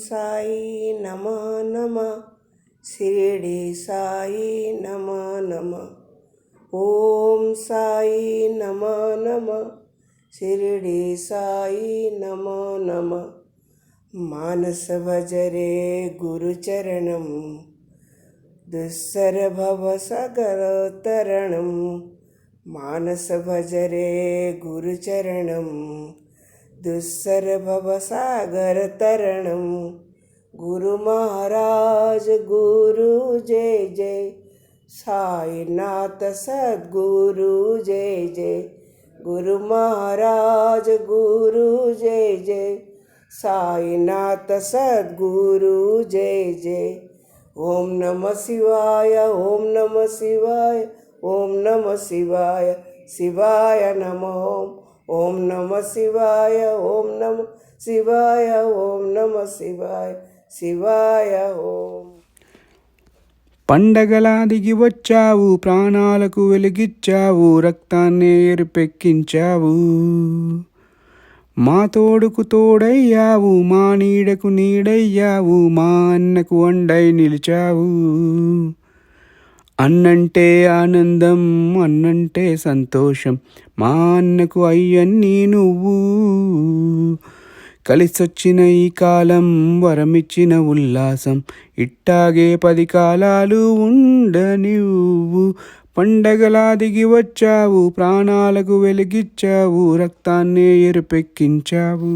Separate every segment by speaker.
Speaker 1: సాయి నమ నమ షిరిడి సాయి నమ నమ ఓం సాయి నమ నమ షిరిడి సాయి నమ నమ మానస భజరే గురుచరణం దుస్సర భవ సగరోత్తరణం మానస భజరే గురుచరణం दुस्सर भव सागर तरणम गुरु महाराज गुरु जय जय साईनाथ सद्गुरु जय जय गुरु महाराज गुरु जय जय साईनाथ सद्गुरु जय जय ओम नमः शिवाय ओम नमः शिवाय ओम नमः शिवाय शिवाय नमः ओम नमः शिवाय ओम नमः शिवाय ओम नमः शिवाय शिवाय ओम
Speaker 2: పండగలా దిగి వచ్చావు, ప్రాణాలకు వెలిగిచ్చావు, రక్తాన్ని ఎరుపెక్కించావు. మా తోడుకు తోడయ్యావు, మా నీడకు నీడయ్యావు, మా అన్నకు అండై నిలిచావు. అన్నంటే ఆనందం, అన్నంటే సంతోషం, మా అన్నకు అయ్యన్నీ నువ్వు. కలిసొచ్చిన ఈ కాలం వరమిచ్చిన ఉల్లాసం, ఇట్టాగే 10 కాలాలు ఉండనివ్వు. పండగలా దిగి వచ్చావు, ప్రాణాలకు వెలిగిచ్చావు, రక్తాన్నే ఎరుపెక్కించావు.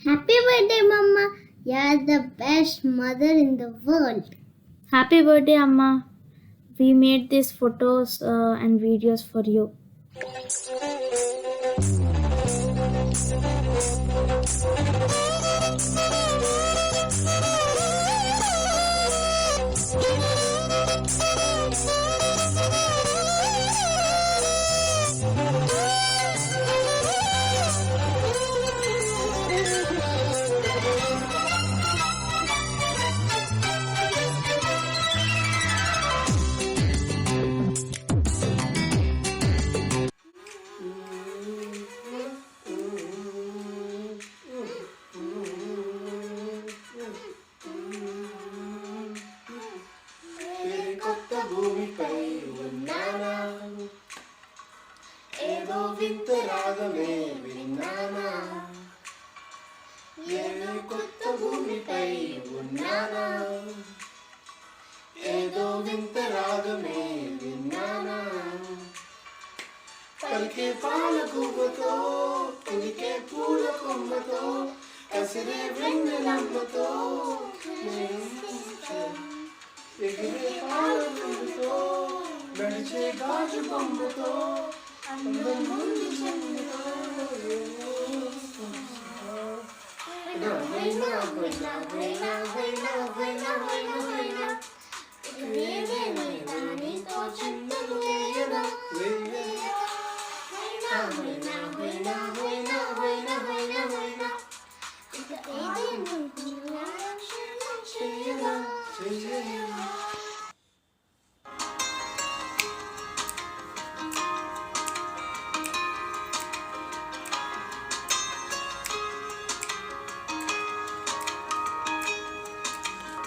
Speaker 3: Happy birthday, Mama. You're the best mother in the world.
Speaker 4: Happy birthday, Amma. We made these photos and videos for you.
Speaker 1: ఏదో వింత రాగమే విన్నానా, ఏదో కొత్త భూమిపై ఉన్నానా, ఏదో వింత రాగమే విన్నానా. పలికే పాల గువ్వతో, పులికే పూల కొమ్మతో, కసిరే వెన్నెలమ్మతో, ఎగిరే పాల గువ్వతో, నడిచే గాజు బొమ్మతో, అందం ముందు చెందుతో. వైనా వైనా వైనా వైనా వైనా వైనా వైనా ఇక నేనేమైనా నీతో చింతలు వేయనా. వైనా వైనా వైనా వైనా వైనా వైనా వైనా ఇక ఏదైనా చేయనా చేయనా.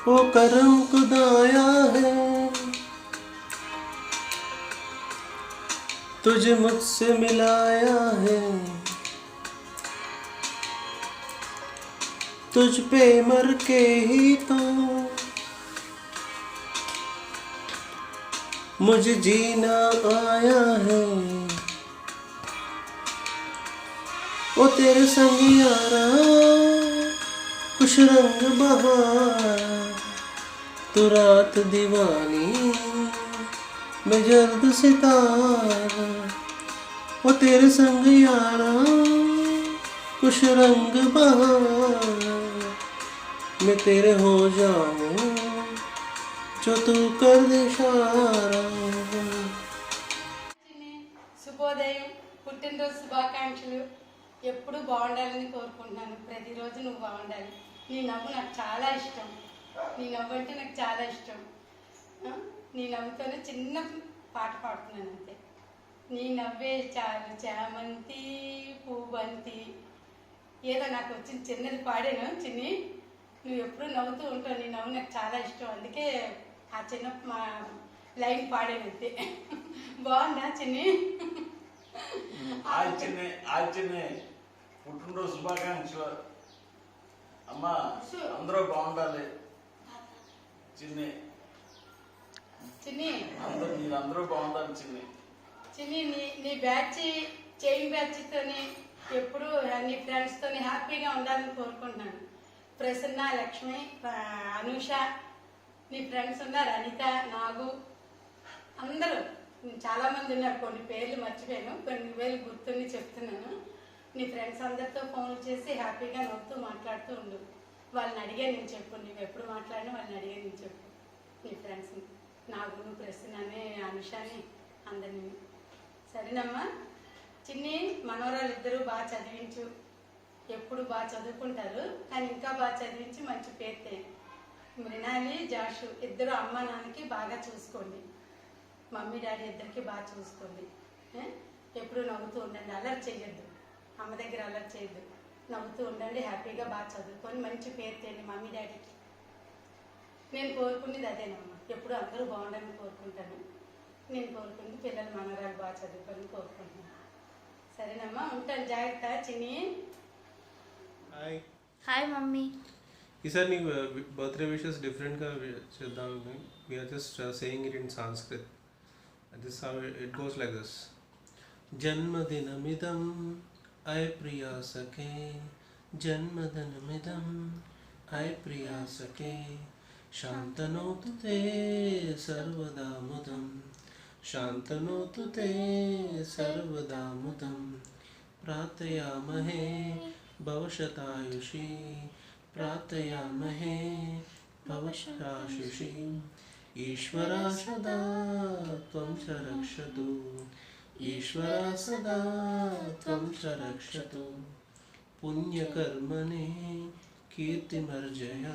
Speaker 5: वो करम खुदाया है तुझे मुझसे मिलाया है, तुझ पे मर के ही तो मुझे जीना आया है। वो तेरे संग यारा कुछ रंग बहार, तू रात दीवानी मैं जर्द सितारा। वो तेरे संग यारा कुछ रंग बहार, मैं तेरे हो जाऊं जो तू कर दे इशारा।
Speaker 1: శుభోదయం, పుట్టినరోజు శుభాకాంక్షలు. ఎప్పుడు బాగుండాలని కోరుకుంటున్నాను. ప్రతిరోజు నువ్వు బాగుండాలి. నీ నవ్వు నాకు చాలా ఇష్టం. నీ నవ్వు అంటే నాకు చాలా ఇష్టం. నీ నవ్వుతోనే చిన్న పాట పాడుతున్నాను అంతే. నీ నవ్వే చాలు చామంతి పూబంతి, ఏదో నాకు వచ్చిన చిన్నది పాడాను. చిన్ని, నువ్వు ఎప్పుడు నవ్వుతూ ఉంటావు. నీ నవ్వు నాకు చాలా ఇష్టం. అందుకే ఆ చిన్న లైన్ పాడాను అంతే. బాగుందా చిన్ని?
Speaker 6: చిన్ని పుట్టినరోజు శుభాకాంక్షలు అమ్మా. అందరూ బాగుండాలి చిన్ని.
Speaker 1: చిన్ని
Speaker 6: మీరందరూ బాగుండాలి చిన్ని.
Speaker 1: చిన్ని, నీ బ్యాచ్ చైన్ బ్యాచ్తోని ఎప్పుడు నీ ఫ్రెండ్స్తోని హ్యాపీగా ఉండాలని కోరుకుంటున్నాను. ప్రసన్న, లక్ష్మి, అనూష, నీ ఫ్రెండ్స్ ఉన్నారు. అనిత, నాగు, అందరూ చాలామంది ఉన్నారు. కొన్ని పేర్లు మర్చిపోయాను, కొన్ని వేలు గుర్తుని చెప్తున్నాను. నీ ఫ్రెండ్స్ అందరితో ఫోన్ చేసి హ్యాపీగా నవ్వుతూ మాట్లాడుతూ ఉండు. వాళ్ళని అడిగే నేను చెప్పు. నువ్వు ఎప్పుడు మాట్లాడినా వాళ్ళని అడిగే నేను చెప్పు. నీ ఫ్రెండ్స్ని, నాగును, ప్రసన్నని, అనుషని, అందరినీ. సరేనమ్మా? చిన్ని, మనవరాలు ఇద్దరు బాగా చదివించు. ఎప్పుడు బాగా చదువుకుంటారు, కానీ ఇంకా బాగా చదివించి మంచి పేరుతే. మృణాలి, జాషు ఇద్దరు అమ్మ నాన్నకి బాగా చూసుకోండి. మమ్మీ డాడీ ఇద్దరికి బాగా చూసుకోండి. ఎప్పుడు నవ్వుతూ ఉండండి, అలర్ట్ చేయొద్దు. అమ్మ దగ్గర అలర్ట్ చేయొద్దు. నవ్వుతూ ఉండండి, హ్యాపీగా బాగా చదువుకొని మంచి పేరు తేండి మమ్మీ డాడీకి. నేను కోరుకునేది అదేనమ్మా. ఎప్పుడు అందరూ బాగుండాలని కోరుకుంటాను. నేను కోరుకుంది పిల్లలు మనవరాలు బాగా చదువుకొని కోరుకుంటున్నాను. సరేనమ్మా, ఉంటాను. జాగ్రత్త చిన్ని.
Speaker 4: Hi mummy.
Speaker 5: ఈసారి నీకు బర్త్డే విషెస్ డిఫరెంట్గా చేద్దాం. We're just saying it in Sanskrit. This how it goes like this. జన్మదినమిదం ఐ ప్రియా సఖే, జన్మదినమిదం ఐ ప్రియా సఖే, శాంతనోతు తే సర్వదా ముదం, శాంతనోతు తే సర్వదా ముదం, ప్రార్థయామహే భవశతాయుషి, ప్రార్థయామహే భవశతాయుషి. ఈశ్వరా సదా త్వం చ రక్షతు, ఈశ్వరా సదా త్వం చ రక్షతు. పుణ్యకర్మణే కీర్తిమర్జయ,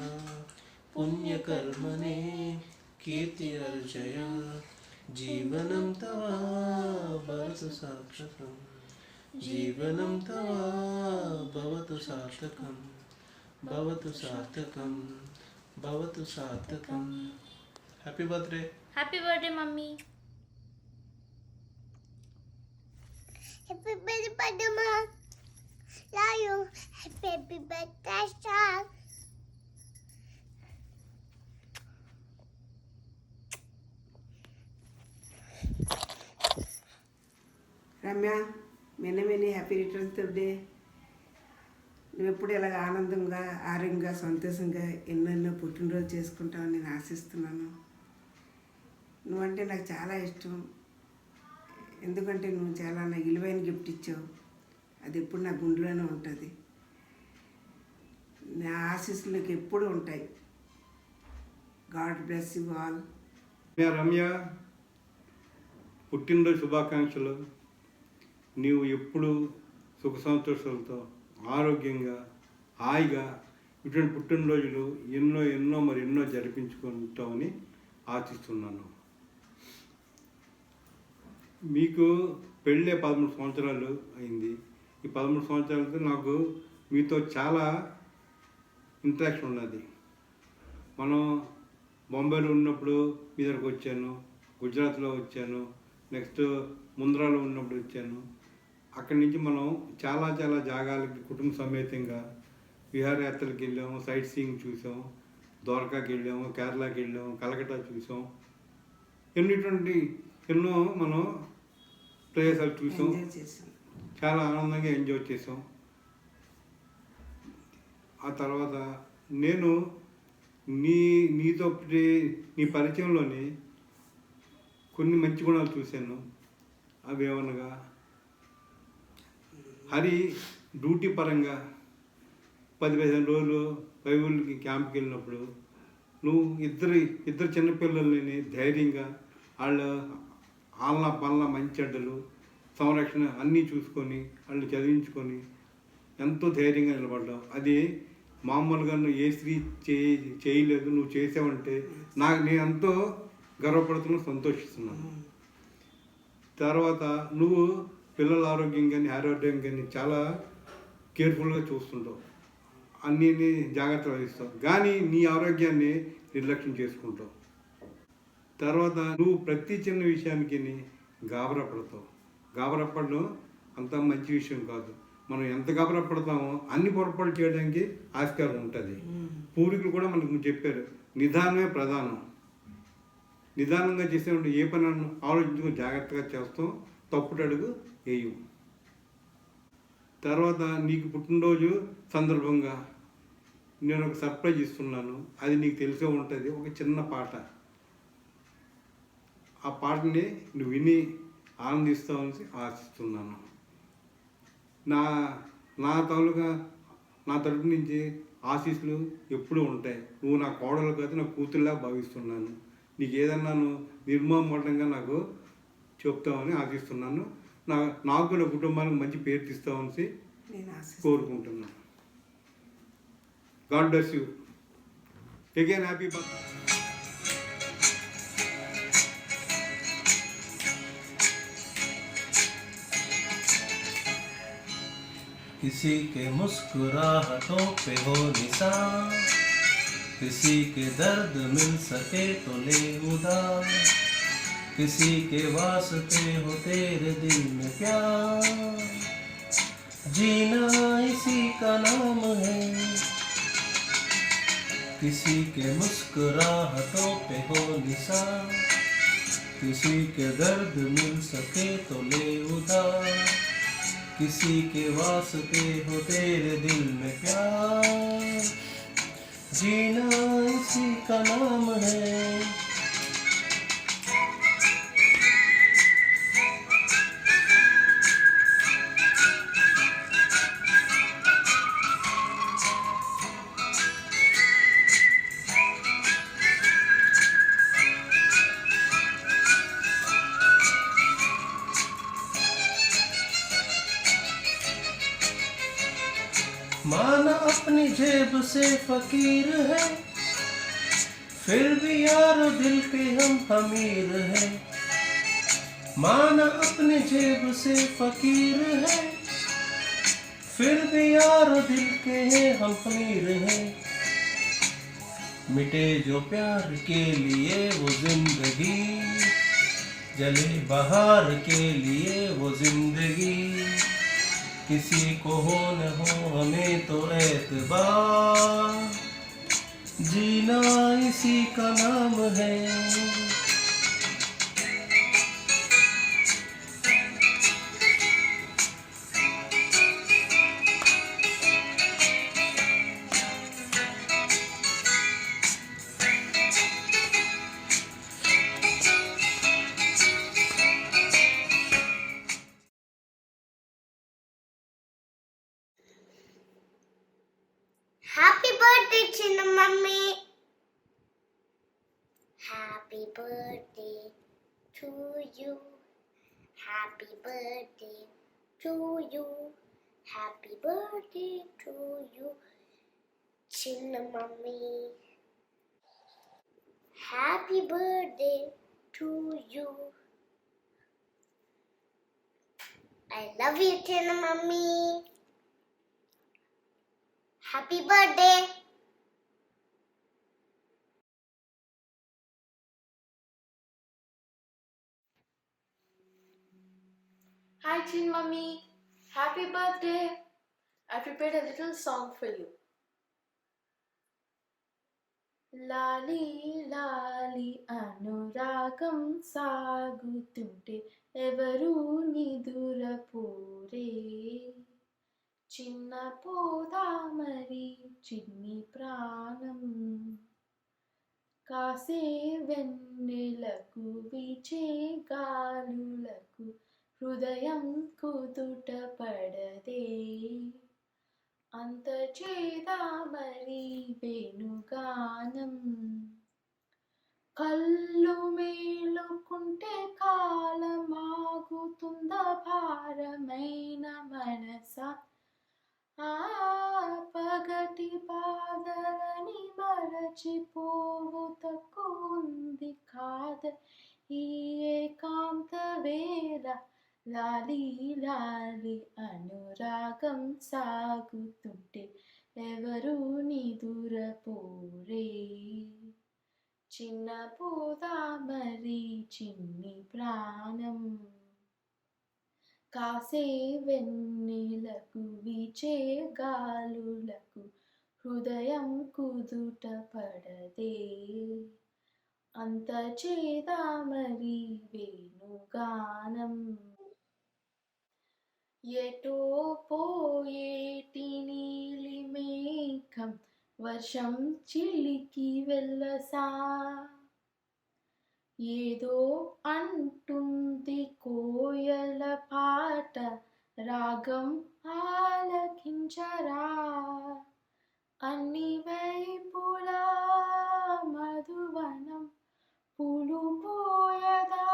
Speaker 5: పుణ్యకర్మణే కీర్తిర్జయ. జీవనం తవ భవతు సార్థకం, జీవనం తవ భవతు సార్థకం, భవతు సార్థకం, భవతు సార్థకం. Happy birthday.
Speaker 4: Happy birthday mummy.
Speaker 3: Happy birthday, Mama. Love you. Happy birthday, Star.
Speaker 7: Ramya, many happy returns of day. నువ్వు ఎప్పుడు ఇలాగ ఆనందంగా, ఆరోగ్యంగా, సంతోషంగా ఎన్నెన్నో పుట్టినరోజు చేసుకుంటావని నేను ఆశిస్తున్నాను. నువ్వంటే నాకు చాలా ఇష్టం. ఎందుకంటే నువ్వు చాలా నా విలువైన గిఫ్ట్ ఇచ్చావు. అది ఎప్పుడు నా గుండెలోనే ఉంటుంది. నా ఆశీస్సులు నీకు ఎప్పుడు ఉంటాయి. God bless you all.
Speaker 2: Ramya, పుట్టినరోజు శుభాకాంక్షలు. నీవు ఎప్పుడు సుఖ సంతోషాలతో, ఆరోగ్యంగా, హాయిగా ఇటువంటి పుట్టినరోజులు ఎన్నో జరిపించుకుంటామని ఆశిస్తున్నాను. మీకు పెళ్ళే 13 సంవత్సరాలు అయింది. ఈ 13 సంవత్సరాలతో నాకు మీతో చాలా ఇంటరాక్షన్ ఉన్నది.
Speaker 8: మనం బొంబాయిలో ఉన్నప్పుడు మీ దగ్గరకు వచ్చాను, గుజరాత్లో వచ్చాను, నెక్స్ట్ ముంద్రాలో ఉన్నప్పుడు వచ్చాను. అక్కడి నుంచి మనం చాలా చాలా జాగాలకి కుటుంబ సమేతంగా విహారయాత్రలకు వెళ్ళాము, సైట్ సీయింగ్ చూసాం, ద్వారకాకి వెళ్ళాము, కేరళకి వెళ్ళాము, కలకట్టా చూసాం. ఎన్నో మనం ప్రదేశాలు చూసాం,
Speaker 7: ఎంజాయ్ చేసాం.
Speaker 8: చాలా ఆనందంగా ఎంజాయ్ చేసాం. ఆ తర్వాత నేను నీతో నీ పరిచయంలోని కొన్ని మంచి గుణాలు చూశాను. అవి ఏమనగా, హరి డ్యూటీ పరంగా 10-15 రోజులు బైబుల్కి క్యాంప్కి వెళ్ళినప్పుడు నువ్వు ఇద్దరు చిన్నపిల్లల్ని ధైర్యంగా వాళ్ళ పనుల మంచి చెడ్డలు సంరక్షణ అన్నీ చూసుకొని వాళ్ళు చదివించుకొని ఎంతో ధైర్యంగా నిలబడ్డావు. అది మామూలుగా నువ్వు ఏ స్త్రీ చేయలేదు, నువ్వు చేసావంటే నేను ఎంతో గర్వపడుతున్నాను, సంతోషిస్తున్నాను. తర్వాత నువ్వు పిల్లల ఆరోగ్యం కానీ ఆరోగ్యం కానీ చాలా కేర్ఫుల్గా చూస్తుంటావు, అన్నీ జాగ్రత్తలు వహిస్తావు, కానీ నీ ఆరోగ్యాన్ని నిర్లక్ష్యం చేసుకుంటావు. తర్వాత నువ్వు ప్రతి చిన్న విషయానికి గాబరా పడతావు. గాబరా పడడం అంత మంచి విషయం కాదు. మనం ఎంత గాబరా పడతామో అన్ని పొరపాటు చేయడానికి ఆస్కారం ఉంటుంది. పూర్వీకులు కూడా మనకు చెప్పారు, నిదానమే ప్రధానం. నిదానంగా చేసేటువంటి ఏ పని ఆలోచించుకొని జాగ్రత్తగా చేస్తాం, తప్పుడు అడుగు వేయం. తర్వాత నీకు పుట్టినరోజు సందర్భంగా నేను ఒక సర్ప్రైజ్ ఇస్తున్నాను. అది నీకు తెలిసే ఉంటుంది, ఒక చిన్న పాట. ఆ పాటని నువ్వు విని ఆనందిస్తావని ఆశిస్తున్నాను. నా తరపు నుంచి ఆశీస్సులు ఎప్పుడూ ఉంటాయి. నువ్వు నా కోడలు కాదు, నా కూతురులా భావిస్తున్నాను. నీకు ఏదన్నా నిర్మోహమాటంగా నాకు చెప్తామని ఆశిస్తున్నాను. నాకు నా కుటుంబానికి మంచి పేరు తీస్తామని కోరుకుంటున్నాను. God bless you. Again happy birthday.
Speaker 5: किसी के मुस्कुराहटों पे हो निशान, किसी के दर्द मिल सके तो ले उधार, किसी के वास्ते हो तेरे दिल में प्यार, जीना इसी का नाम है। किसी के मुस्कुराहटों पे हो निशान, किसी के दर्द मिल सके तो ले उधार, किसी के वास्ते हो तेरे दिल में प्यार, जीना इसी का नाम है। माना अपनी जेब से फकीर है, फिर भी यारो दिल के हम अमीर हैं। माना अपनी जेब से फकीर है, फिर भी यारो दिल के हम अमीर हैं। मिटे जो प्यार के लिए वो जिंदगी, जले बहार के लिए वो जिंदगी, किसी को हो न हो हमें तो एतबार, जीना इसी का नाम है।
Speaker 3: Happy birthday, Chinna Mummy. Happy birthday to you. Happy birthday to you. Happy birthday to you, Chinna Mummy. Happy birthday to you. I love you, Chinna Mummy. Happy birthday.
Speaker 4: Hi, Chin Mummy. Happy birthday. I prepared a little song for you. లాలి లాలి అనురాగం సాగుతుంటే ఎవరు నిదురపోరే చిన్న పోదా మరి చిన్ని ప్రాణం కాసే వెన్నెలకు వీచే గాలులకు హృదయం కుదుట పడదే అంత చేదా మరి వేణుగానం కళ్ళు మేలుకుంటే కాలమాగుతుందా భారమైన మనస ఆ పగటి బాధలని మరచిపోవు తక్కువుంది కాద ఈ ఏకాంత వేళ లాలి లాలి అనురాగం సాగుతుంటే ఎవరు నిదురపోరే చిన్న పోదా మరి చిన్ని ప్రాణం కాసే వెన్నెలకు వీచే గాలులకు హృదయం కుదుట పడదే అంత చేదా మరి వేణుగానం ఎటో పోయేటి నీలి మేఘం వర్షం చిలికి వెళ్ళసా ఏదో అంటుంది కోయల పాట రాగం ఆలకించరా అన్ని వైపులా మధువనం పూలు పోయదా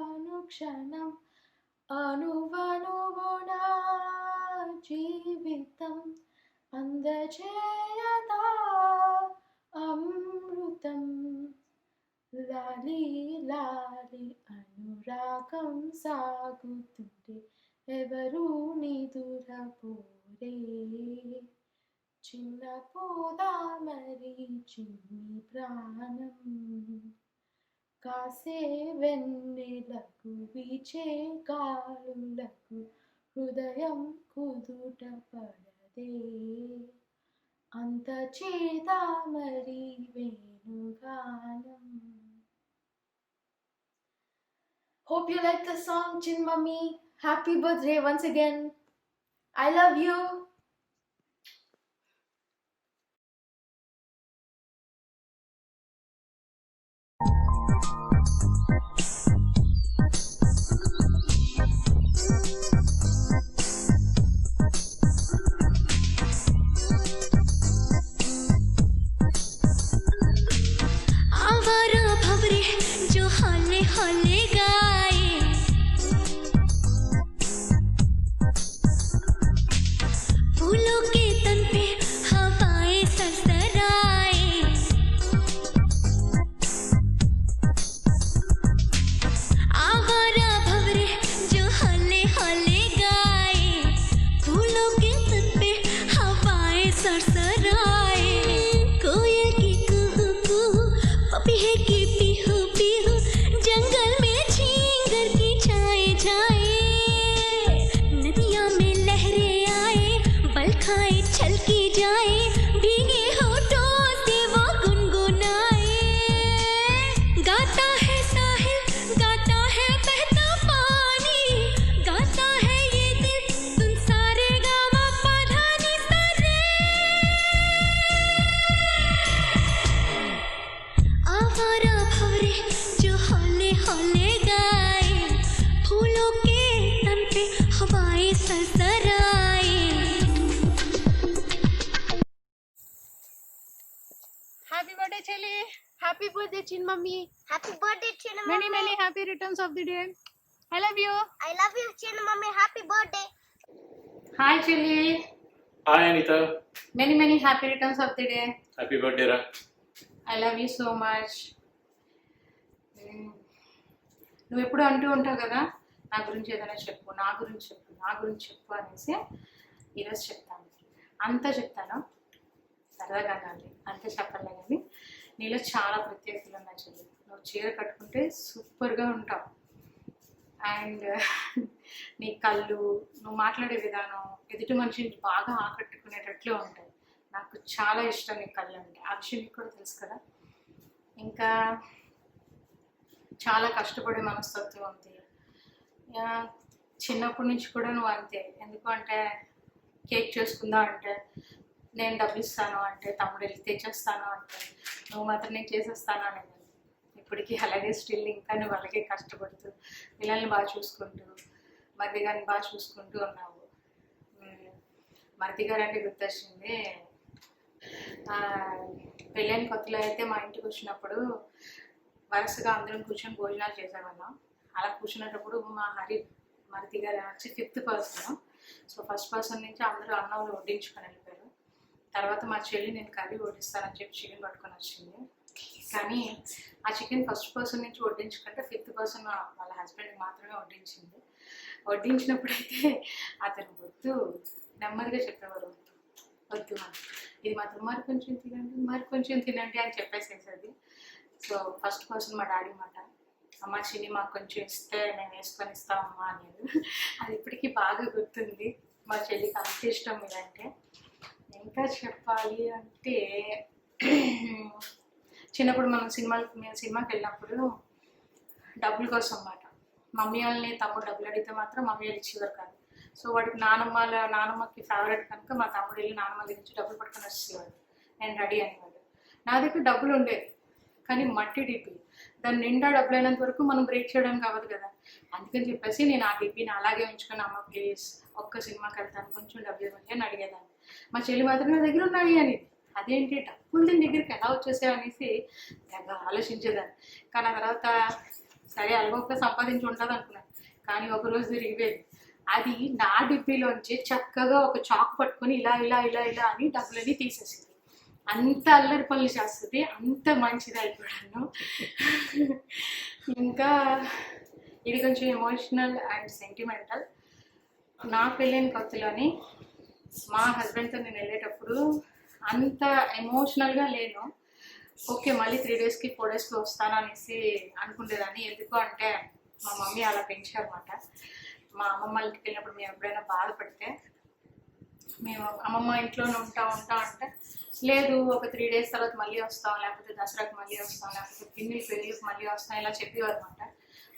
Speaker 4: అనుక్షణం అనువనువునా జీవితం అందచేయదా అమృతం లాలి లాలి అనురాగం సాగుతుంటే ఎవరు నిదురపోరే చిన్న పోదా మరి చిన్ని ప్రాణం కాసే వెన్నెలకు వీచే గాలులకు హృదయం కుదుట పడదే అంత చేదా మరి వేణుగానం. Hope you like the song, Chin Mummy. Happy birthday once again. I love you.
Speaker 9: आवारा भंवरे जो हौले हौले गाए फूलों के तन पे हवाएं सरसराए आवारा भंवरे जो हौले हौले गाए फूलों के तन पे हवाएं सरसराए कोयल की कुहू कुहू पपीहे की पीहू पीहू जंगल में झींगर की छाए छाए नदियाँ में लहरें आए बल खाए छलकी जाए भीगे होठों से वो गुनगुनाए गाता है साहिल गाता है बहता पानी गाता है ये दिल सुन सारे गामा पाधानी सारे आवारा भंवरे जो हौले हौले गाए फूलों के तन पे हवाएं सरसराए.
Speaker 1: హ్యాపీ బర్త్డే చెల్లి.
Speaker 4: Happy birthday, Chin Mummy.
Speaker 3: Happy birthday, Chin
Speaker 1: many
Speaker 3: Mummy.
Speaker 1: Many happy returns of the day. I love you.
Speaker 3: I love you, Chin Mummy. Happy birthday.
Speaker 1: Hi చెల్లి.
Speaker 10: Hi Anitha,
Speaker 1: many many happy returns of the day.
Speaker 10: Happy birthday రా.
Speaker 1: I love you so much. నువ్వు ఎప్పుడు అంటూ ఉంటావు కదా, నా గురించి ఏదైనా చెప్పు, నా గురించి చెప్పు, నా గురించి చెప్పు అనేసి ఈరోజు చెప్తాను. అంతా చెప్తాను, సరదాగా కానీ అంతే చెప్పలే కానీ నీలో చాలా ప్రత్యేకతలు ఉన్నాయి చెల్లి. నువ్వు చీర కట్టుకుంటే సూపర్గా ఉంటావు.
Speaker 11: అండ్ నీ కళ్ళు, నువ్వు మాట్లాడే విధానం ఎదుటి మనిషిని బాగా ఆకట్టుకునేటట్లు ఉంటాయి. నాకు చాలా ఇష్టం నీ కళ్ళు అంటే. ఆ విషయం నీకు కూడా తెలుసు కదా. ఇంకా చాలా కష్టపడే మనస్తత్వం ఉంది. చిన్నప్పటి నుంచి కూడా నువ్వు అంతే. ఎందుకు అంటే కేక్ చేసుకుందాం అంటే నేను డబ్బులు ఇస్తాను అంటే, తమ్ముడు వెళ్ళి తెచ్చేస్తాను అంటే, నువ్వు మాత్రం నేను చేసేస్తాను అనేది. ఇప్పటికీ అలాగే స్టిల్ ఇంకా నువ్వు అలాగే కష్టపడుతూ పిల్లల్ని బాగా చూసుకుంటూ మరిది గారిని బాగా చూసుకుంటూ ఉన్నావు. మరిది గారు అంటే గుర్తొచ్చింది, పెళ్ళైన కొత్తలో అయితే మా ఇంటికి వచ్చినప్పుడు వరుసగా అందరం కూర్చొని భోజనాలు చేసేవాళ్ళం. అలా కూర్చునేటప్పుడు మా మరిది గారు వచ్చి 5th person. So first person నుంచి అందరూ అన్నంలో వడ్డించుకొని వెళ్ళిపోయారు. తర్వాత మా చెల్లి నేను కర్రీ వడ్డిస్తానని చెప్పి చికెన్ పట్టుకొని వచ్చింది. కానీ ఆ చికెన్ ఫస్ట్ పర్సన్ నుంచి వడ్డించుకుంటే 5th పర్సన్ వాళ్ళ హస్బెండ్కి మాత్రమే వడ్డించింది. వడ్డించినప్పుడైతే అతను వద్దు, నెమ్మదిగా చెప్పేవారు, వద్దు అని, ఇది మాత్రం మరి కొంచెం తినండి అని చెప్పేసేసేది. సో ఫస్ట్ పర్సన్ మా డాడీ మాట, అమ్మ చిన్ని మాకు కొంచెం ఇస్తే మేము వేసుకొని ఇస్తామమ్మా అనేది. అది ఇప్పటికీ బాగా గుర్తుంది. మా చెల్లికి అంత ఇష్టం ఇదంటే. ఇంకా చెప్పాలి అంటే చిన్నప్పుడు మనం సినిమాకి వెళ్ళినప్పుడు డబ్బుల కోసం అన్నమాట. మమ్మీ వాళ్ళని తమ్ముడు డబ్బులు అడిగితే మాత్రం మమ్మీ వాళ్ళు ఇచ్చేవారు కాదు. సో వాడికి నానమ్మకి ఫేవరెట్ కనుక మా తమ్ముడు వెళ్ళి నానమ్మ దగ్గర నుంచి డబ్బులు పట్టుకొని వచ్చేవాడు. నేను రెడీ అనేవాడు. నా దగ్గర డబ్బులు ఉండేవి కానీ మట్టి డిపి, దాని నిండా డబ్బులు అయినంత వరకు మనం బ్రేక్ చేయడానికి అవ్వదు కదా. అందుకని చెప్పేసి నేను ఆ డిపిని అలాగే ఉంచుకొని, అమ్మ ప్లీజ్ ఒక్క సినిమాకి వెళ్తాను కొంచెం డబ్బులు ఇవ్వండి అని అడిగేదాన్ని. మా చెల్లి మాత్రం నా దగ్గర ఉన్నాయి అనేది. అదేంటి డబ్బులు దీని దగ్గరికి ఎలా వచ్చేసాయి అనేసి తెగ ఆలోచించేదాన్ని. కానీ ఆ తర్వాత సరే అలగొక్క సంపాదించి ఉంటుంది అనుకున్నాను. కానీ ఒకరోజు తిరిగిపోయింది. అది నా డిబ్బీలోంచి చక్కగా ఒక చాక్ పట్టుకొని ఇలా ఇలా ఇలా ఇలా అని డబ్బులని తీసేసింది. అంత అల్లరి పనులు చేస్తుంది, అంత మంచిది అయిపోయాను. ఇంకా ఇది కొంచెం ఎమోషనల్ అండ్ సెంటిమెంటల్. నా పెళ్ళైన కొత్తలోని మా హస్బెండ్తో నేను వెళ్ళేటప్పుడు అంత ఎమోషనల్గా లేను. ఓకే మళ్ళీ 3 డేస్కి 4 డేస్కి వస్తాను అనేసి అనుకునేదాన్ని. ఎందుకు అంటే మా మమ్మీ అలా పెంచారన్నమాట. మా అమ్మమ్మ ఇంటికి వెళ్ళినప్పుడు మేము ఎప్పుడైనా బాధపడితే మేము అమ్మమ్మ ఇంట్లోనే ఉంటా అంటే, లేదు ఒక 3 డేస్ తర్వాత మళ్ళీ వస్తాం, లేకపోతే దసరాకి మళ్ళీ వస్తాం, లేకపోతే పిన్ని పెళ్ళికి మళ్ళీ వస్తాం, ఇలా చెప్పేవారు అనమాట.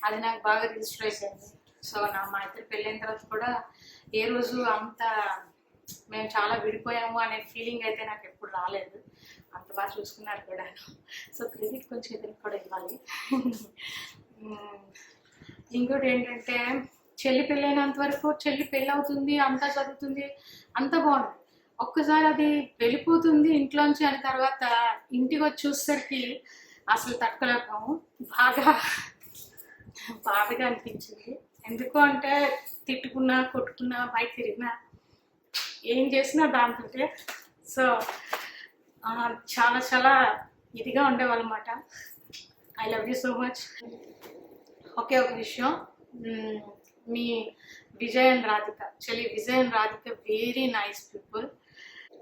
Speaker 11: అది నాకు బాగా రిజిస్టర్ అయిపోయింది. సో మా ఇద్దరు పెళ్ళైన తర్వాత కూడా ఏ రోజు అంత మేము చాలా విడిపోయాము అనే ఫీలింగ్ అయితే నాకు ఎప్పుడు రాలేదు. అంత బాగా చూసుకున్నారు కూడా. సో క్రెడిట్ కొంచెం ఇద్దరికి కూడా ఇవ్వాలి. ఇంకోటి ఏంటంటే చెల్లి పెళ్ళైనంత వరకు చెల్లి పెళ్ళి అవుతుంది, అంతా చదువుతుంది, అంత బాగుంది. ఒక్కసారి అది వెళ్ళిపోతుంది ఇంట్లోంచి అని తర్వాత ఇంటికి వచ్చి చూసేసరికి అసలు తట్టుకోలేకపోయాము. బాధగా అనిపించింది. ఎందుకు అంటే తిట్టుకున్నా కొట్టుకున్నా బయట తిరిగినా ఏం చేసినా దాంతో సో చాలా చాలా ఇదిగా ఉండేవాళ్ళు అన్నమాట. I love you so much. ఒకే ఒక విషయం, మీ విజయ్ అండ్ రాధిక, చెల్లి Vijay and Radhika very nice people.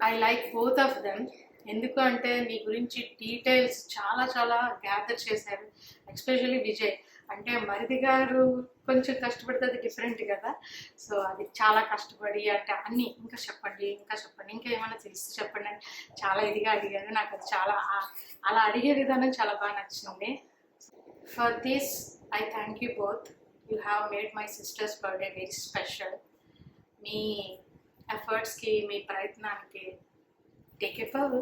Speaker 11: I like both of them. ఎందుకు అంటే నీ గురించి డీటెయిల్స్ చాలా చాలా గ్యాదర్ చేశారు. ఎస్పెషల్లీ విజయ్ అంటే మరిది గారు కొంచెం కష్టపడితే అది డిఫరెంట్ కదా. సో అది చాలా కష్టపడి అంటే అన్నీ ఇంకా చెప్పండి ఇంకా ఏమైనా తెలిసి చెప్పండి అని చాలా ఇదిగా అడిగారు. నాకు అది చాలా అలా అడిగే విధానం చాలా బాగా నచ్చింది. For this I thank you both. You have made my sister's birthday very special. మీ ఎఫర్ట్స్కి మీ ప్రయత్నానికి take a for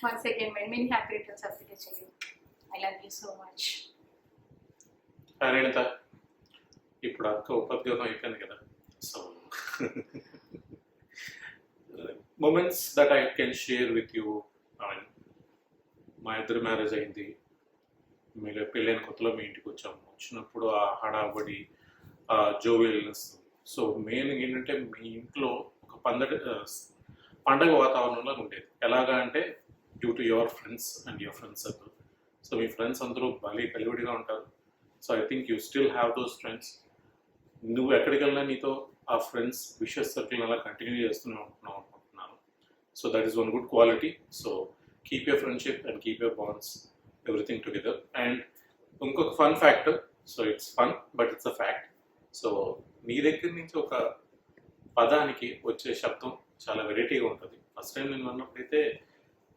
Speaker 11: once again many happy returns of the day to you. I love you so much.
Speaker 10: Anita ఇప్పుడు అక్క ఉపాధ్యాయం అయిపోయింది కదా. So moments that I can share with you. మా ఇద్దరు మ్యారేజ్ అయింది, మీరు పెళ్ళైన కొత్తలో మీ ఇంటికి వచ్చినప్పుడు ఆ హడాబడి ఆ జోవియల్నెస్. సో మెయిన్ ఏంటంటే మీ ఇంట్లో ఒక పండగ వాతావరణంలో ఉండేది. ఎలాగా అంటే due to your friends and your friends circle. So మీ ఫ్రెండ్స్ అందరూ భలే కలివిడిగా ఉంటారు. So I think you still have those friends. నువ్వు ఎక్కడికి వెళ్ళినా నీతో ఆ ఫ్రెండ్స్ విషెస్ సర్కిల్ అలా కంటిన్యూ చేస్తూనే ఉంటున్నావు అనుకుంటున్నాను. So that is one good quality. So keep your friendship and keep your bonds everything together. And ఇంకొక fun factor, so it's fun but it's a fact. So నీ దగ్గర నుంచి ఒక పదానికి వచ్చే శబ్దం చాలా వెరైటీగా ఉంటుంది. ఫస్ట్ టైం నేను విన్నప్పుడైతే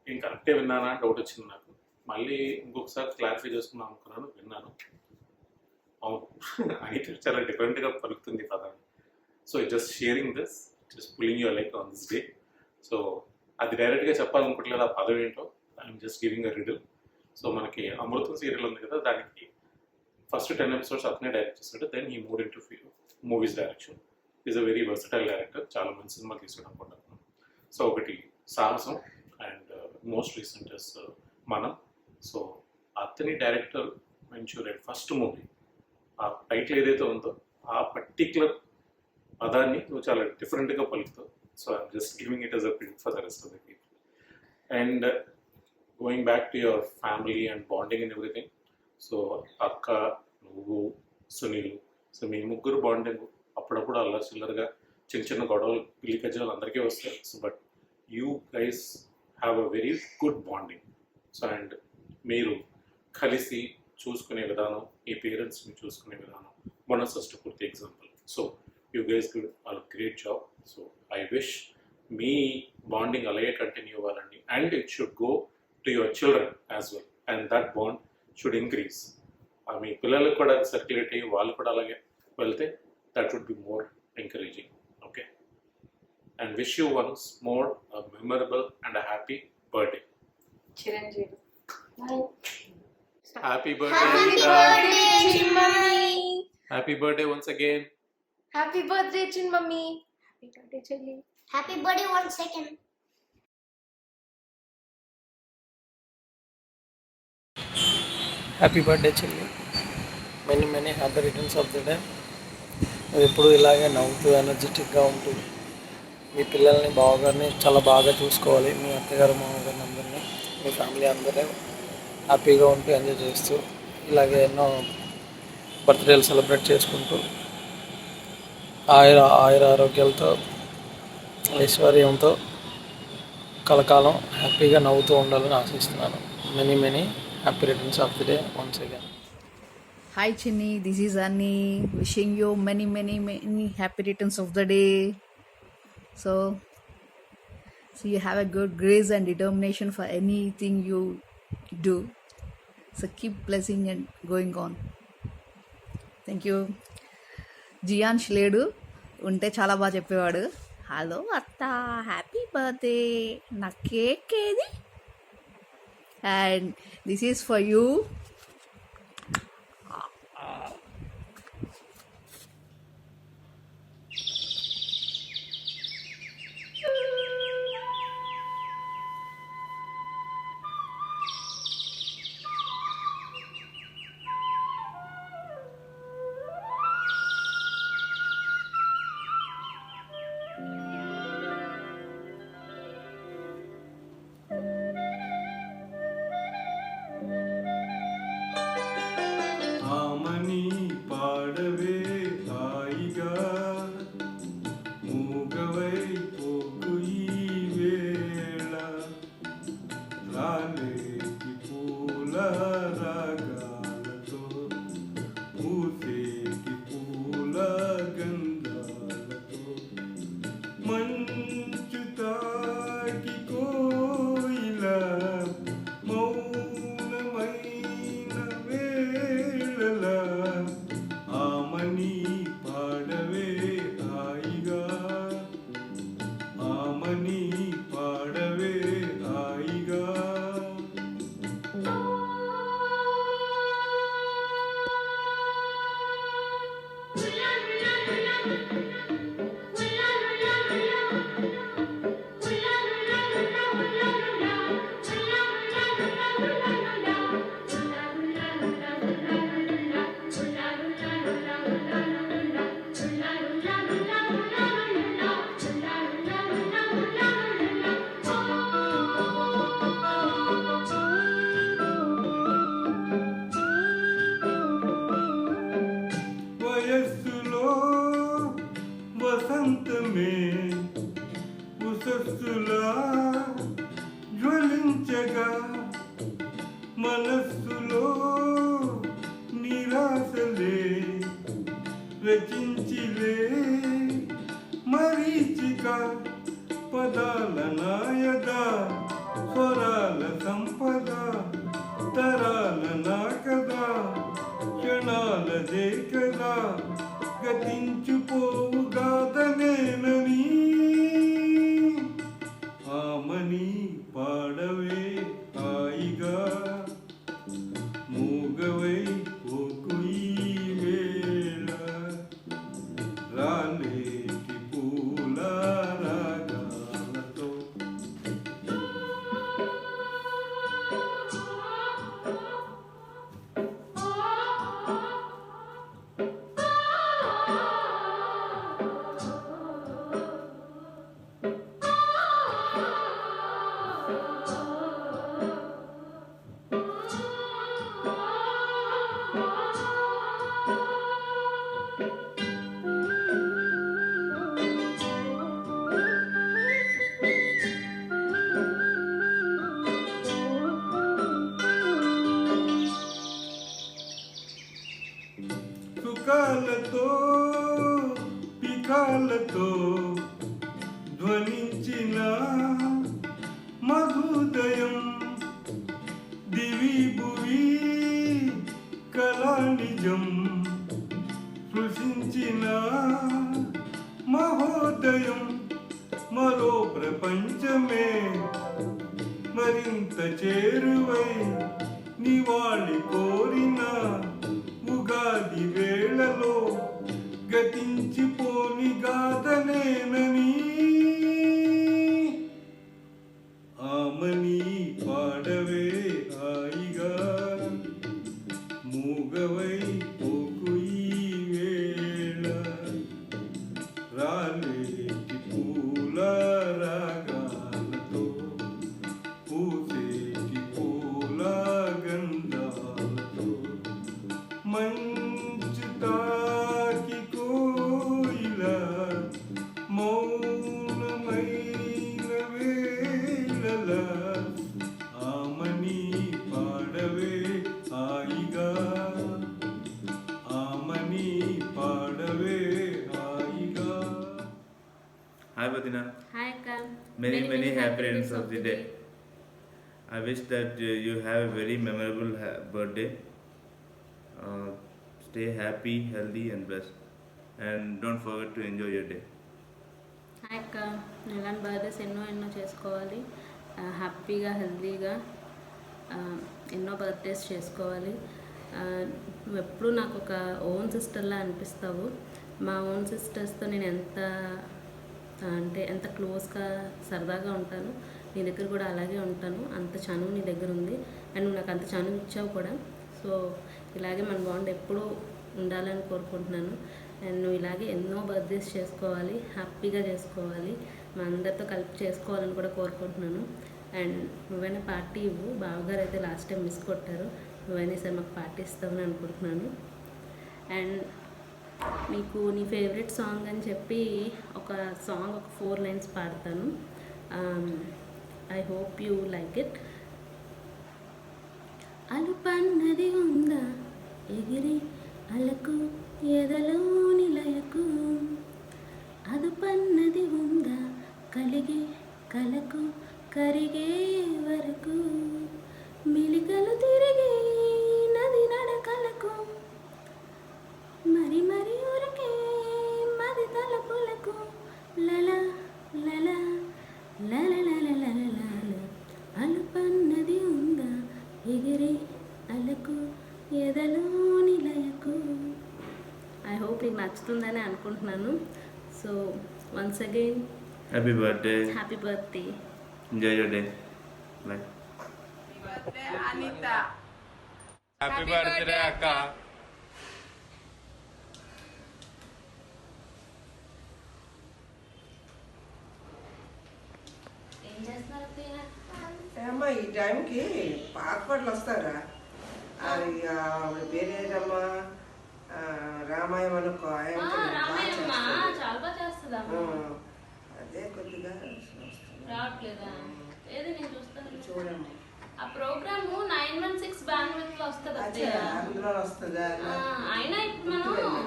Speaker 10: నేను కరెక్టే విన్నానా డౌట్ వచ్చింది నాకు. మళ్ళీ ఇంకొకసారి క్లారిఫై చేసుకుందాం అనుకున్నాను, విన్నాను, అవును అయితే చాలా డిఫరెంట్గా పలుకుతుంది పదాన్ని. So just sharing this, just pulling your like on this day. So అది డైరెక్ట్గా చెప్పాలనుకోవట్లేదు ఆ పదం ఏంటో, I'm just giving a riddle. So మనకి అమృతం సీరియల్ ఉంది కదా, దానికి ఫస్ట్ 10 ఎపిసోడ్స్ అతనే డైరెక్ట్ చేస్తాడు. దెన్ ఈ move in to movies direction. Is a very versatile director, చాలా మంచి సినిమాలు తీసాడు అనుకుంటున్నాను. సో ఒకటి సాహసం అండ్ మోస్ట్ రీసెంట్ ఇస్ మనం. సో అతని డైరెక్టర్ వెంచూరెడ్ ఫస్ట్ మూవీ, ఆ టైటిల్ ఏదైతే ఉందో ఆ పర్టిక్యులర్ పదాన్ని నువ్వు చాలా డిఫరెంట్గా పలుకుతావు. So I'm just giving it as a print for the rest of the people. And going back to your family and bonding and everything, so అక్క, నువ్వు, సునీల్, సో మీ ముగ్గురు బాండింగ్ అప్పుడప్పుడు అల్లరి చిల్లరగా చిన్న చిన్న గొడవలు పిల్లి కజ్జాలు అందరికీ వస్తాయి. So but you guys have a very good bonding. So and మీరు కలిసి చూసుకునే విధానం, ఈ పేరెంట్స్ని చూసుకునే విధానం, మొన్న ఫస్ట్ పూర్తి example. So you guys do a great job. So I wish మీ బాండింగ్ అలాగే కంటిన్యూ అవ్వాలండి. And it should go to your children as well, and that bond should increase. మీ పిల్లలకు కూడా సర్క్యులేట్ అయ్యి వాళ్ళు కూడా అలాగే వెళ్తే that would be more encouraging. Okay, and wish you once more memorable and a happy birthday.
Speaker 11: చిరంజీవి.
Speaker 10: Happy birthday,
Speaker 4: Happy
Speaker 10: Anita.
Speaker 4: birthday, Chinmami.
Speaker 10: Happy birthday once again.
Speaker 4: Happy birthday, Chinmami. Happy birthday, Chelli.
Speaker 3: Happy birthday 1 second.
Speaker 12: Happy birthday చెల్లి. Many many happy returns of the day. నువ్వు ఎప్పుడు ఇలాగే నవ్వుతూ ఎనర్జెటిక్గా ఉంటూ మీ పిల్లల్ని బావగారిని చాలా బాగా చూసుకోవాలి. మీ అత్తగారు మామగారిని అందరినీ, మీ ఫ్యామిలీ అందరూ హ్యాపీగా ఉంటూ ఎంజాయ్ చేస్తూ ఇలాగే ఎన్నో బర్త్డేలు సెలబ్రేట్ చేసుకుంటూ ఆయుర ఆరోగ్యాలతో ఐశ్వర్యంతో కలకాలం హ్యాపీగా నవ్వుతూ ఉండాలని ఆశిస్తున్నాను. Many many happy returns of the day once again.
Speaker 13: Hi Chinni, this is Annie wishing you many happy returns of the day. So you have a good grace and determination for anything you do. So keep blessing and going on. Thank you. Jiansh లేడు, ఉంటే చాలా బాగా చెప్పేవాడు. Hello అత్త, happy birthday, నా cake ఏది? And this is for you.
Speaker 8: ఆమని పాడవే హాయిగా, మూగవై పోకు ఈ వేళ, రాలేటి పూల రాగాలతో, పూసేటి పూల గంధాలతో, మంచు తాకి కోయిల మౌనమైన వేళల, ఆమని పాడవే హాయిగా, ఆమని పాడవే హాయిగా. వయస్సులో వసంతమే ఉసస్సులా జ్వలించగా, మనస్సులో నిరాశలే రచించిలే మరీచిక పదాల నాయద స్వరాల సంపద తరాల నాకదా క్షణాలదే కదా గతించుపోవు గాథనేనని ఆమని పాడవే హాయిగా మూగవై పోకు ఈ వేళ రాలేటి పూల రాగాలతో. సుఖాలతో పికాలతో ధ్వనించిన మధుదయం దివి భువి కళా నిజం సృష్టించిన మహోదయం మరో ప్రపంచమే మరింత చేరువై నివాళి కోరిన ఉగాది వేళలో గతించిపోని గాథనేనని ఆమని పాడవే హాయిగా మూగవై పోకు ఈ వేళ రాలేటి పూల రాగాలతో పూసేటి పూల గంధాలతో మంచు తాకి కోయిల మౌనమైన వేళల ఆమని పాడవే హాయిగా ఆమని పాడవే హాయిగా.
Speaker 14: Hi Badina.
Speaker 15: Hi Akka.
Speaker 14: Many happy returns of the day. I wish that you have a very memorable birthday. Stay happy, healthy and blessed. And don't forget to enjoy your day.
Speaker 15: Hi అక్క, ఇలాంటి birthdays ఎన్నో చేసుకోవాలి, హ్యాపీగా హెల్తీగా ఎన్నో birthdays చేసుకోవాలి. నువ్వు ఎప్పుడు నాకు ఒక ఓన్ సిస్టర్లా అనిపిస్తావు. మా ఓన్ సిస్టర్స్తో నేను ఎంత క్లోజ్గా సరదాగా ఉంటాను, నీ దగ్గర కూడా అలాగే ఉంటాను. అంత చనువు నీ దగ్గర ఉంది అండ్ నువ్వు నాకు అంత చనువు ఇచ్చావు కూడా. సో ఇలాగే మన బాండ్ ఎప్పుడూ ఉండాలని కోరుకుంటున్నాను. అండ్ నువ్వు ఇలాగే ఎన్నో బర్త్డేస్ చేసుకోవాలి, హ్యాపీగా చేసుకోవాలి, మా అందరితో కలిపి చేసుకోవాలని కూడా కోరుకుంటున్నాను. అండ్ నువ్వైనా పార్టీ ఇవ్వు. బావగారు అయితే లాస్ట్ టైం మిస్ కొట్టారు, నువ్వైనా సరే మాకు పార్టీ ఇస్తావని అనుకుంటున్నాను. అండ్ నీకు నీ ఫేవరెట్ సాంగ్ అని చెప్పి ఒక 4 lines పాడతాను. I hope you like it. అలుపన్నది ఉందా ఎగిరి అలకు ఎదలో నిలయకు, అదుపన్నది ఉందా కలిగే కలకు కరిగే వరకు, మిలికలు తిరిగే నది నడకలకు మరి మరి ఉరకే మది తలపులకు లల లల లల లల లల అలుపన్నది ఉందా ఎగిరి అలకు ఎదలో నిలయకు. ఐ హోప్ నీకు నచ్చుతుందని అనుకుంటున్నాను. So once again
Speaker 14: happy birthday.
Speaker 15: Happy birthday.
Speaker 14: Enjoy your day. Bye.
Speaker 1: Birthday Anita.
Speaker 2: Happy birthday అక్క.
Speaker 15: ఏం చేస్తున్నారు అత్తయ్య?
Speaker 7: అమ్మా ఈ టైంకి పాటలు వస్తారా? అది పేరేదమ్మా రామాయణం అనుకో,
Speaker 15: చాలా బాగా చేస్తుందా?
Speaker 7: అదే కొద్దిగా
Speaker 15: రావట్లేదా? ఏది నేను చూస్తాను
Speaker 7: చూడమ్మా.
Speaker 15: ఆ ప్రోగ్రామ్ 916 బ్యాండ్ విత్ లో వస్తుంది
Speaker 7: అందులో వస్తుందా?
Speaker 15: అయినా ఇప్పుడు మనం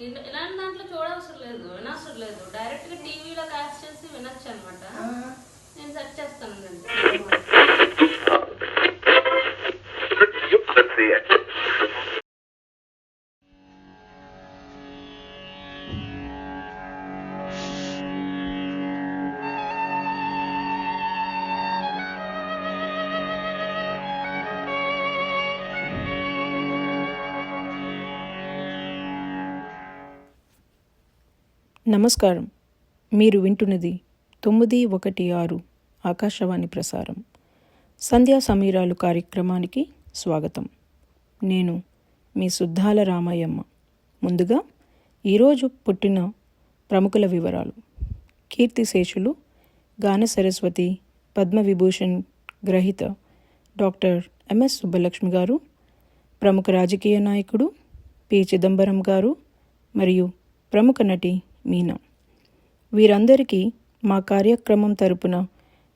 Speaker 15: ఇలాంటి దాంట్లో చూడవసరం లేదు, వినవసరం లేదు, డైరెక్ట్గా టీవీలో కాస్ట్ చేసి వినొచ్చు అనమాట. నేను సెర్చ్ చేస్తాను.
Speaker 16: నమస్కారం. మీరు వింటున్నది 916 ఆకాశవాణి ప్రసారం సంధ్యా సమీరాలు కార్యక్రమానికి స్వాగతం. నేను మీ సుద్దాల రామయ్యమ్మ. ముందుగా ఈరోజు పుట్టిన ప్రముఖుల వివరాలు. కీర్తిశేషులు గాన సరస్వతి పద్మవిభూషణ్ గ్రహీత డాక్టర్ ఎంఎస్ సుబ్బలక్ష్మి గారు, ప్రముఖ రాజకీయ నాయకుడు పి చిదంబరం గారు మరియు ప్రముఖ నటి మీనా. వీరందరికీ మా కార్యక్రమం తరపున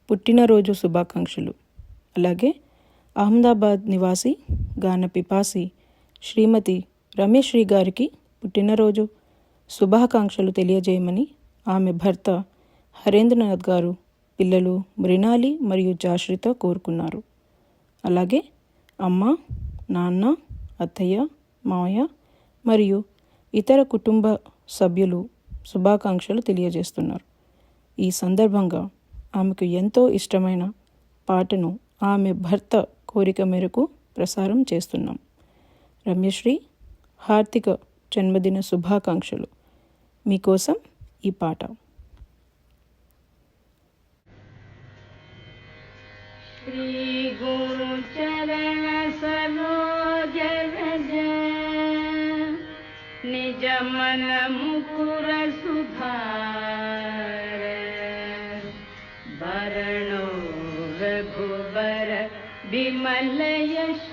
Speaker 16: పుట్టినరోజు శుభాకాంక్షలు. అలాగే అహ్మదాబాద్ నివాసి గాన పిపాసి శ్రీమతి రమేశ్రీ గారికి పుట్టినరోజు శుభాకాంక్షలు తెలియజేయమని ఆమె భర్త హరేంద్రనాథ్ గారు పిల్లలు మృణాలి మరియు జాశ్రితో కోరుకున్నారు. అలాగే అమ్మ, నాన్న, అత్తయ్య, మావయ్య మరియు ఇతర కుటుంబ సభ్యులు శుభాకాంక్షలు తెలియజేస్తున్నారు. ఈ సందర్భంగా ఆమెకు ఎంతో ఇష్టమైన పాటను ఆమె భర్త కోరిక మేరకు ప్రసారం చేస్తున్నాం. రమ్యశ్రీ హార్దిక జన్మదిన శుభాకాంక్షలు. మీకోసం ఈ పాట.
Speaker 1: శ్రీ గురు చరణ సరోజ రజ నిజ మన ముకుర సుధార భరణో రఘుबर విమల యశ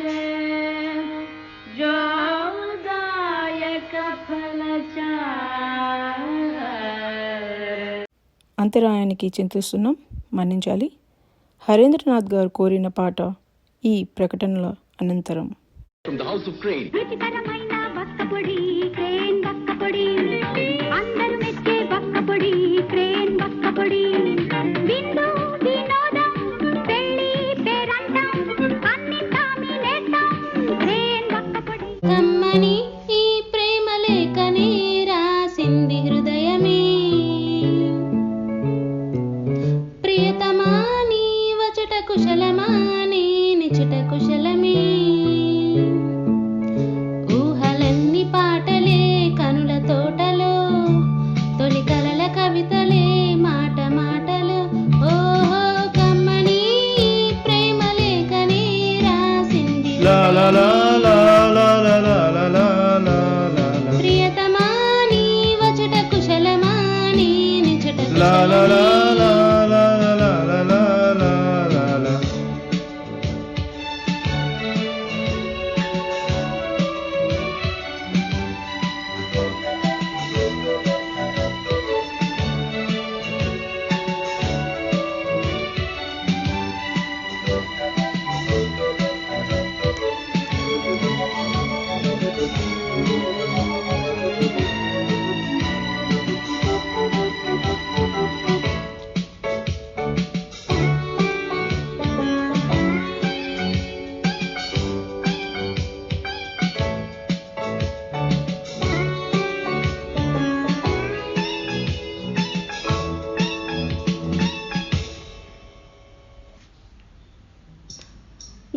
Speaker 1: జోదాయక ఫలచార.
Speaker 16: అంతరాయానికి చింతిస్తున్నాం, మన్నించాలి. హరేంద్రనాథ్ గారు కోరిన పాట ఈ ప్రకటనల అనంతరం.
Speaker 9: From the house of Crane. రుచికరమైన బక్కపొడి క్రేన్ బక్కపొడి, అందరూ మెచ్చే బక్కపొడి క్రేన్ బక్కపొడి. విందు వినోదం పెళ్లి పేరంటం అన్నింటా నేస్తాం క్రేన్ బక్కపొడి. కమ్మని ఈ ప్రేమ లేఖనే రాసింది హృదయమే, ప్రియతమా నీ వచట కుశలమా నీ నిచుట కుశలమే. పాటలే కనుల తోటలో తొలి కలల కవితలే మాట మాటలు. ఓహో కమ్మని ప్రేమ లేఖనే రాసింది ప్రియతమా నీ వచట కుశలమా నీ నిచుట కుశలమే.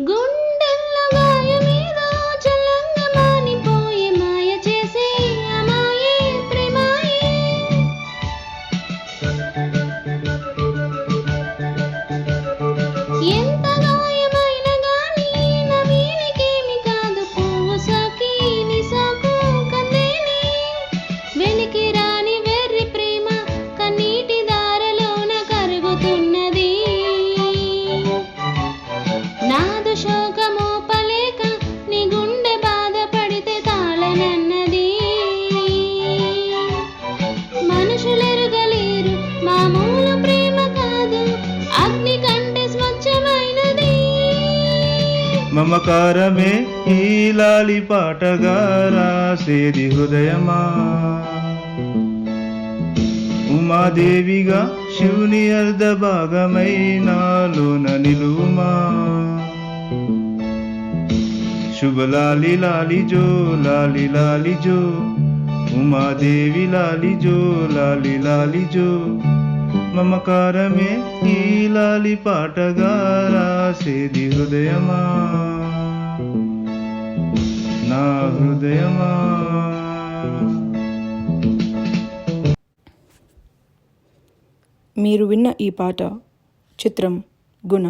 Speaker 9: గుండెల్లో గాయమేదో చల్లంగా మానిపోయే మాయ చేసే అమాయే ప్రేమాయే. ఎంత గాయమైన గాని నవీనికేమి కాదు పువ్వు సాకి నీ సాకు కందేని. వెలికి రాని వెర్రి ప్రేమ కన్నీటి దారలోన కరుగుతున్నది. నాదు
Speaker 14: మమకారమే ఈ లాలి పాటగా రాసేది హృదయమా. ఉమాదేవిగా శివుని అర్ధ భాగమై నాలోన నిలువుమా. శుభ లాలి లాలి జో లాలి లాలి జో, ఉమాదేవి లాలి జో లాలి లాలి జో. మమకారమే ఈ లాలి పాటగా రాసేది హృదయమా, నా హృదయమా.
Speaker 16: మీరు విన్న ఈ పాట చిత్రం గుణ.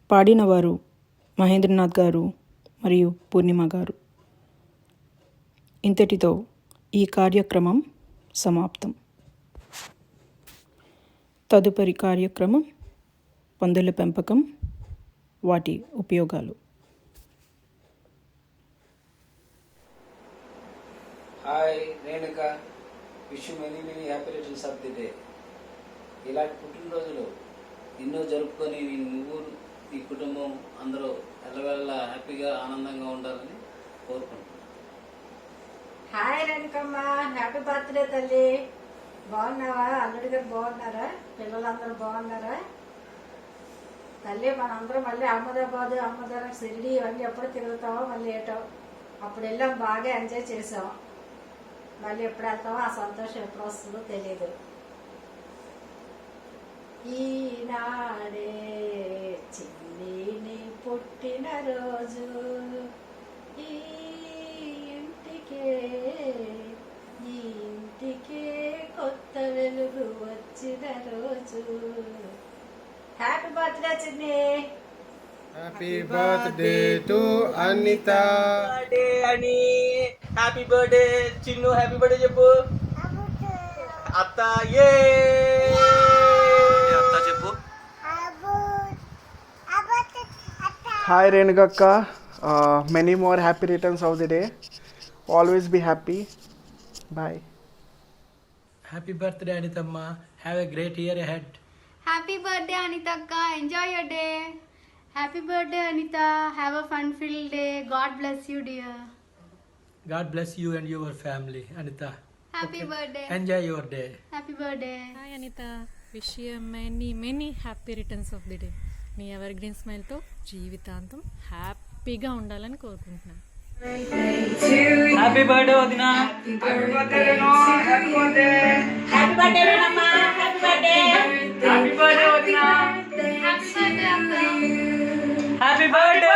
Speaker 16: పాడినవారు మహేంద్రనాథ్ గారు మరియు పూర్ణిమ గారు. ఇంతటితో ఈ కార్యక్రమం సమాప్తం. తదుపరి కార్యక్రమం పందుల పెంపకం, వాటి ఉపయోగాలు.
Speaker 2: Hi Renuka, wish many many happy returns of the day. ఇలాంటి పుట్టినరోజులు ఎన్నో జరుపుకొని నువ్వు నీ కుటుంబం అందరూ ఎల్లవేళ హ్యాపీగా ఆనందంగా ఉండాలని కోరుకుంటున్నాను.
Speaker 1: హాయ్ రేణుకమ్మ, హ్యాపీ బర్త్డే తల్లి. బాగున్నావా? అల్లుడి గారు బాగున్నారా? పిల్లలందరూ బాగున్నారా? తల్లి మనందరం మళ్ళీ అహ్మదాబాద్, షిరిడి ఇవన్నీ ఎప్పుడు తిరుగుతావో మళ్ళీ ఏటో. అప్పుడు వెళ్ళాం, బాగా ఎంజాయ్ చేసాం. మళ్ళీ ఎప్పుడు వెళ్తామో ఆ సంతోషం ఎప్పుడు వస్తుందో తెలియదు. ఈనాడే చిన్ని పుట్టినరోజు, ఈ ఇంటికే కొత్త వెలుగు వచ్చిన రోజు. హ్యాపీ బర్త్డే చిన్ని.
Speaker 5: Happy birthday to Anita.
Speaker 12: అని హ్యాపీ బర్త్డే చిన్ను, హ్యాపీ బర్త్డే చెప్పు. అత్త ఏ అత్త చెప్పు.
Speaker 17: హాయ్ రేణుకక్క, many more happy returns of the day. Always be happy. Bye.
Speaker 12: Happy birthday అనితమ్మ, have a great year ahead.
Speaker 3: Happy birthday Anita akka, enjoy your day. Happy birthday Anita, have a fun filled day. God bless you dear.
Speaker 12: God bless you and your family, Anita.
Speaker 3: Happy birthday.
Speaker 12: Enjoy your day.
Speaker 3: Happy birthday.
Speaker 18: Hi Anita, wish you many happy returns of the day. నీ evergreen స్మైల్తో జీవితాంతం హ్యాపీగా ఉండాలని కోరుకుంటున్నాను.
Speaker 12: Happy birthday వదినా.
Speaker 1: Happy birthday happy birthday happy birthday వదినా. Happy birthday వదినా.
Speaker 12: Happy birthday.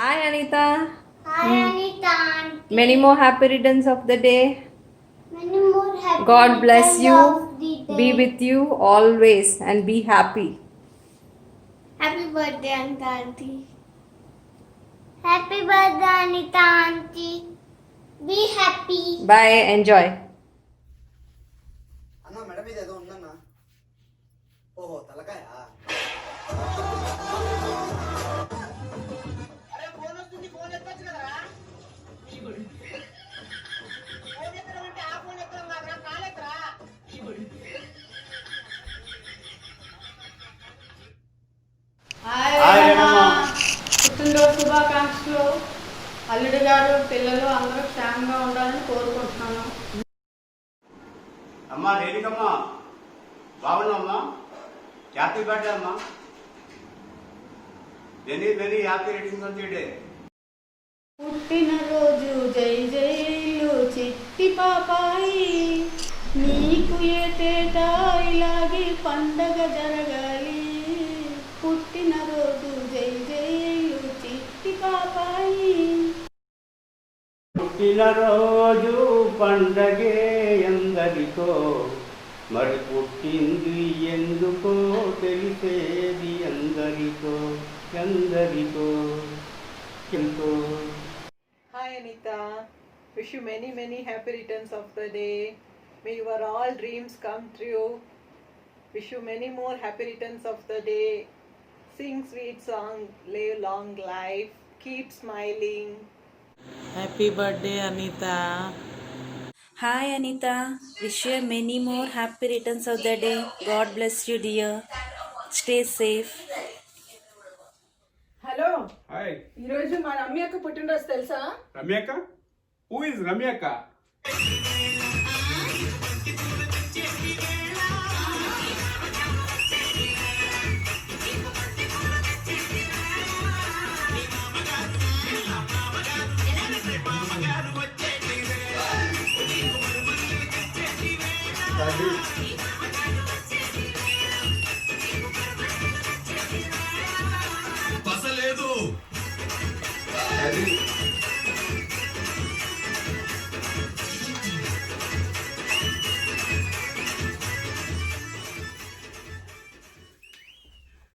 Speaker 19: Hi Anita.
Speaker 3: Hi Anita auntie.
Speaker 19: Many more happy returns of the day.
Speaker 3: Many more happy
Speaker 19: God bless
Speaker 3: returns
Speaker 19: you.
Speaker 3: of the day.
Speaker 19: Be with you always and be happy.
Speaker 3: Happy birthday Anita auntie. Happy birthday Anita auntie. Be happy.
Speaker 19: Bye. Enjoy.
Speaker 2: అన్న మెడ మీద ఏదో ఉందన్న. ఓహో తలకాయ.
Speaker 1: పుట్టినరోజు శుభాకాంక్షలు. అల్లుడు గారు పిల్లలు అందరూ క్షేమంగా ఉండాలని కోరుకుంటున్నాను.
Speaker 20: అమ్మా రేణుకమ్మా బాగున్నామ్మా? హ్యాపీ బర్త్డే అమ్మా. Very very happy returns of the day.
Speaker 1: పుట్టినరోజు జై జైలు చిట్టి పాపాయి, నీకు ఏటేటా ఇలాగే పండగ జరగాలి. పుట్టినరోజు జై జైలు చిట్టి పాపాయి.
Speaker 21: పుట్టినరోజు పండగే ఎందరికో, మరి పుట్టింది ఎందుకో తెలిసేది ఎందరికో ఎందరికో ఎంతో.
Speaker 22: Hi Anita, wish you many many happy returns of the day. May your all dreams come true. Wish you many more happy returns of the day. Sing sweet song, live long life, keep smiling.
Speaker 23: Happy birthday Anita.
Speaker 24: Hi Anita, wish you many more happy returns of the day. God bless you dear. Stay safe.
Speaker 25: Hello,
Speaker 8: hi
Speaker 25: ఈరోజు మా రమ్య అక్క పుట్టినరోజు తెలుసా?
Speaker 8: రమ్యక్క. Who is రమ్యక్క?
Speaker 5: అది